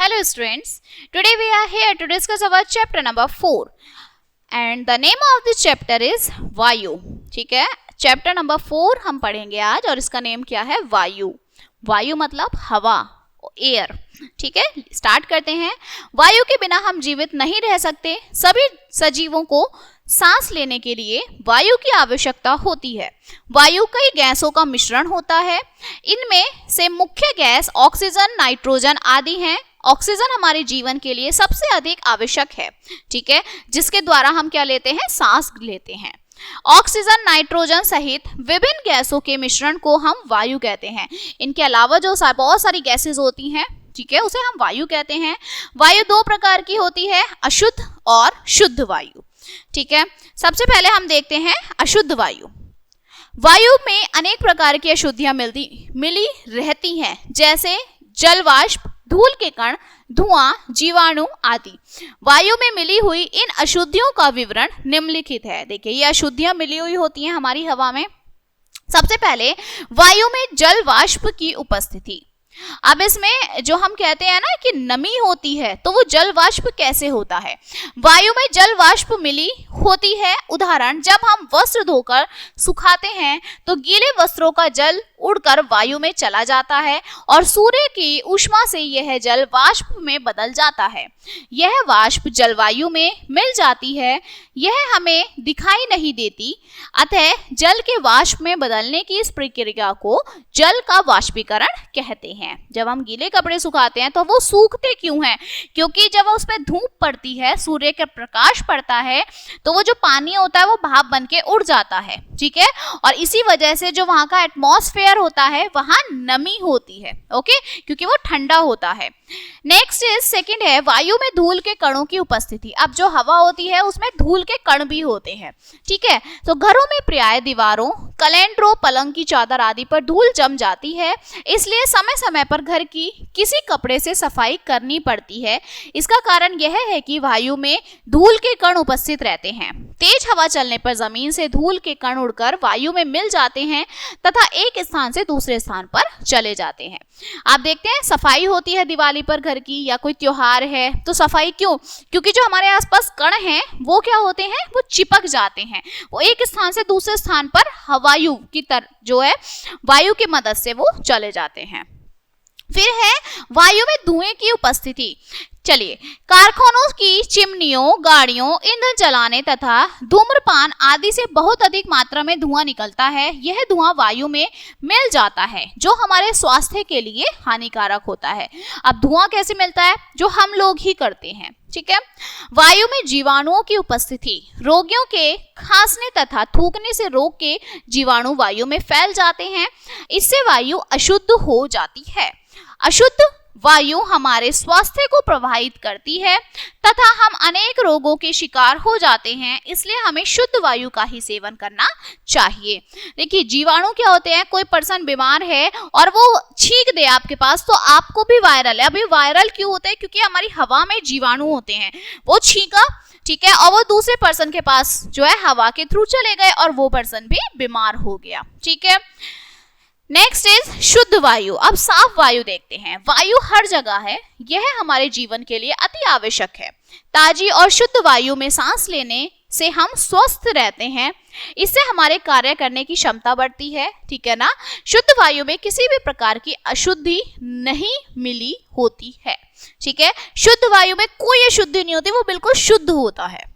Hello students, today we are here to discuss our chapter number 4 and the name of this chapter is वायु. ठीक है, chapter number 4 हम पढ़ेंगे आज और इसका नेम क्या है? वायु. वायु मतलब हवा, एयर. ठीक है, स्टार्ट करते हैं. वायु के बिना हम जीवित नहीं रह सकते. सभी सजीवों को सांस लेने के लिए वायु की आवश्यकता होती है. वायु कई गैसों का मिश्रण होता है. इनमें से मुख्य गैस ऑक्सीजन, नाइट्रोजन आदि हैं. ऑक्सीजन हमारे जीवन के लिए सबसे अधिक आवश्यक है. ठीक है, जिसके द्वारा हम क्या लेते हैं? सांस लेते हैं. ऑक्सीजन, नाइट्रोजन सहित विभिन्न गैसों के मिश्रण को हम वायु कहते हैं. इनके अलावा जो बहुत सारी गैसेस होती हैं, ठीक है, उसे हम वायु कहते हैं. वायु दो प्रकार की होती है, अशुद्ध और शुद्ध वायु. ठीक है, सबसे पहले हम देखते हैं अशुद्ध वायु. वायु में अनेक प्रकार की अशुद्धियां मिली रहती हैं, जैसे जलवाष्प, धूल के कण, धुआं, जीवाणु आदि. वायु में मिली हुई इन अशुद्धियों का विवरण निम्नलिखित है. देखिए, ये अशुद्धियां मिली हुई होती हैं हमारी हवा में. सबसे पहले वायु में जलवाष्प की उपस्थिति. अब इसमें जो हम कहते हैं ना कि नमी होती है, तो वो जलवाष्प कैसे होता है? वायु में जलवाष्प मिली होती है. उदाहरण, जब हम वस्त्र धोकर सुखाते हैं तो गीले वस्त्रों का जल उड़कर वायु में चला जाता है और सूर्य की ऊष्मा से यह जल वाष्प में बदल जाता है. यह वाष्प जलवायु में मिल जाती है. यह हमें दिखाई नहीं देती, अतः जल के वाष्प में बदलने की इस प्रक्रिया को जल का वाष्पीकरण कहते हैं. जब हम गीले कपड़े सुखाते हैं तो वो सूखते क्यों हैं? क्योंकि जब उस पर धूप पड़ती है, सूर्य का प्रकाश पड़ता है, तो वो जो पानी होता है वो भाप बन के उड़ जाता है. ठीक है, और इसी वजह से जो वहां का एटमॉस्फेयर होता है वहां नमी होती है. ओके, क्योंकि वो ठंडा होता है. नेक्स्ट इज सेकंड है वायु में धूल के कणों की उपस्थिति. अब जो हवा होती है उसमें धूल के कण भी होते हैं. ठीक है, तो घरों में प्राय दीवारों, कैलेंडरों, पलंग की चादर आदि पर धूल जम जाती है. इसलिए समय समय पर घर की किसी कपड़े से सफाई करनी पड़ती है. इसका कारण यह है कि वायु में धूल के कण उपस्थित रहते हैं. तेज हवा चलने पर जमीन से धूल के कण उड़कर वायु में मिल जाते हैं तथा एक स्थान से दूसरे स्थान पर चले जाते हैं. आप देखते हैं सफाई होती है दिवाली पर घर की, या कोई त्योहार है तो सफाई क्यों? क्योंकि जो हमारे आसपास कण हैं वो क्या होते हैं? वो चिपक जाते हैं. वो एक स्थान से दूसरे स्थान पर हवायु की जो है वायु की मदद से वो चले जाते हैं. फिर है वायु में धुएं की उपस्थिति. चलिए, कारखानों की चिमनियों, गाड़ियों, ईंधन जलाने तथा धूम्रपान आदि से बहुत अधिक मात्रा में धुआं निकलता है. यह धुआं वायु में मिल जाता है, जो हमारे स्वास्थ्य के लिए हानिकारक होता है. अब धुआं कैसे मिलता है? जो हम लोग ही करते हैं. ठीक है, वायु में जीवाणुओं की उपस्थिति. रोगियों के खांसने तथा थूकने से रोग के जीवाणु वायु में फैल जाते हैं. इससे वायु अशुद्ध हो जाती है. अशुद्ध वायु हमारे स्वास्थ्य को प्रभावित करती है तथा हम अनेक रोगों के शिकार हो जाते हैं. इसलिए हमें शुद्ध वायु का ही सेवन करना चाहिए. देखिए, जीवाणु क्या होते हैं? कोई पर्सन बीमार है और वो छींक दे आपके पास, तो आपको भी वायरल है. अभी वायरल क्यों होते हैं? क्योंकि हमारी हवा में जीवाणु होते हैं. वो छींका, ठीक है, और वो दूसरे पर्सन के पास जो है हवा के थ्रू चले गए और वो पर्सन भी बीमार हो गया. ठीक है, नेक्स्ट इज शुद्ध वायु. अब साफ वायु देखते हैं. वायु हर जगह है. यह हमारे जीवन के लिए अति आवश्यक है. ताजी और शुद्ध वायु में सांस लेने से हम स्वस्थ रहते हैं. इससे हमारे कार्य करने की क्षमता बढ़ती है. ठीक है ना. शुद्ध वायु में किसी भी प्रकार की अशुद्धि नहीं मिली होती है. ठीक है, शुद्ध वायु में कोई अशुद्धि नहीं होती, वो बिल्कुल शुद्ध होता है.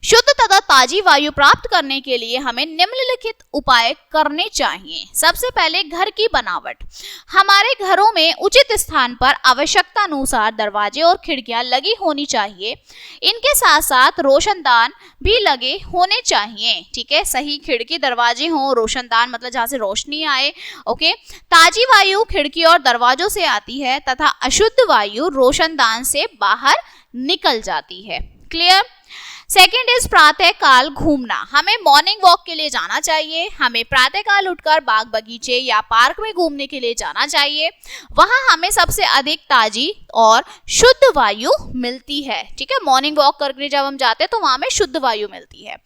शुद्ध तथा ताजी वायु प्राप्त करने के लिए हमें निम्नलिखित उपाय करने चाहिए. सबसे पहले घर की बनावट. हमारे घरों में उचित स्थान पर आवश्यकता अनुसार दरवाजे और खिड़कियां लगी होनी चाहिए. इनके साथ साथ रोशनदान भी लगे होने चाहिए. ठीक है, सही खिड़की दरवाजे हों, रोशनदान मतलब जहां से रोशनी आए. ओके, ताजी वायु खिड़की और दरवाजों से आती है तथा अशुद्ध वायु रोशनदान से बाहर निकल जाती है. क्लियर। सेकेंड इज प्रातः काल घूमना, हमें मॉर्निंग वॉक के लिए जाना चाहिए, हमें प्रातः काल उठकर बाग बगीचे या पार्क में घूमने के लिए जाना चाहिए, वहां हमें सबसे अधिक ताजी और शुद्ध वायु मिलती है। ठीक है, मॉर्निंग वॉक करके जब हम जाते हैं तो वहां हमें शुद्ध वायु मिलती है।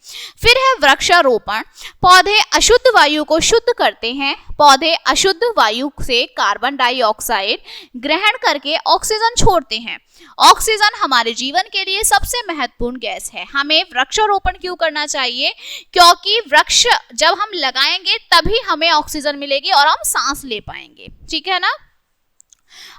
फिर है वृक्षारोपण, पौधे अशुद्ध वायु को शुद्ध करते हैं, पौधे अशुद्ध वायु से कार्बन डाइऑक्साइड ग्रहण करके ऑक्सीजन छोड़ते हैं। ऑक्सीजन हमारे जीवन के लिए सबसे महत्वपूर्ण गैस है। हमें वृक्षारोपण क्यों करना चाहिए? क्योंकि वृक्ष जब हम लगाएंगे तभी हमें ऑक्सीजन मिलेगी और हम सांस ले पाएंगे। ठीक है ना।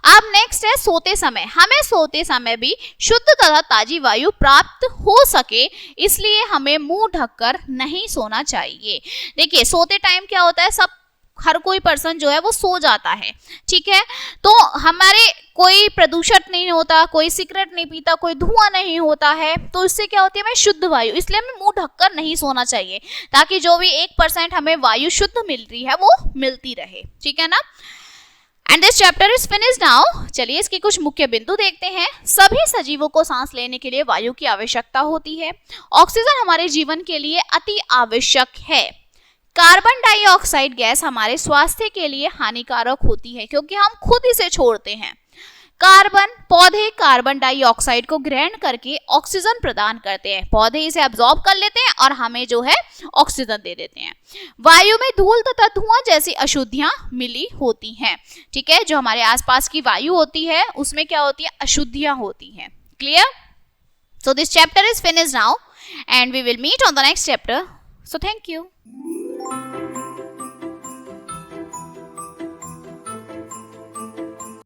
अब नेक्स्ट है सोते समय, हमें सोते समय भी शुद्ध तथा ताजी वायु प्राप्त हो सके इसलिए हमें मुंह ढककर नहीं सोना चाहिए। देखिए सोते टाइम क्या होता है, सब हर कोई पर्सन जो है वो सो जाता है। ठीक है, तो हमारे कोई प्रदूषण नहीं होता, कोई सिगरेट नहीं पीता, कोई धुआं नहीं होता है, तो इससे क्या होती है हमें शुद्ध वायु, इसलिए हमें मुंह ढककर नहीं सोना चाहिए ताकि जो भी 1% हमें वायु शुद्ध मिल रही है वो मिलती रहे। ठीक है ना। And this chapter is finished now. चलिए इसके कुछ मुख्य बिंदु देखते हैं। सभी सजीवों को सांस लेने के लिए वायु की आवश्यकता होती है। ऑक्सीजन हमारे जीवन के लिए अति आवश्यक है। कार्बन डाइऑक्साइड गैस हमारे स्वास्थ्य के लिए हानिकारक होती है क्योंकि हम खुद इसे छोड़ते हैं। पौधे कार्बन डाइऑक्साइड को ग्रहण करके ऑक्सीजन प्रदान करते हैं, पौधे इसे अब्सॉर्ब कर लेते हैं और हमें जो है ऑक्सीजन दे देते हैं। वायु में धूल तथा धुआं जैसी अशुद्धियां मिली होती हैं। ठीक है, जो हमारे आसपास की वायु होती है उसमें क्या होती है, अशुद्धियां होती हैं। Clear. So this chapter is finished now and we will meet on the next chapter. So thank you.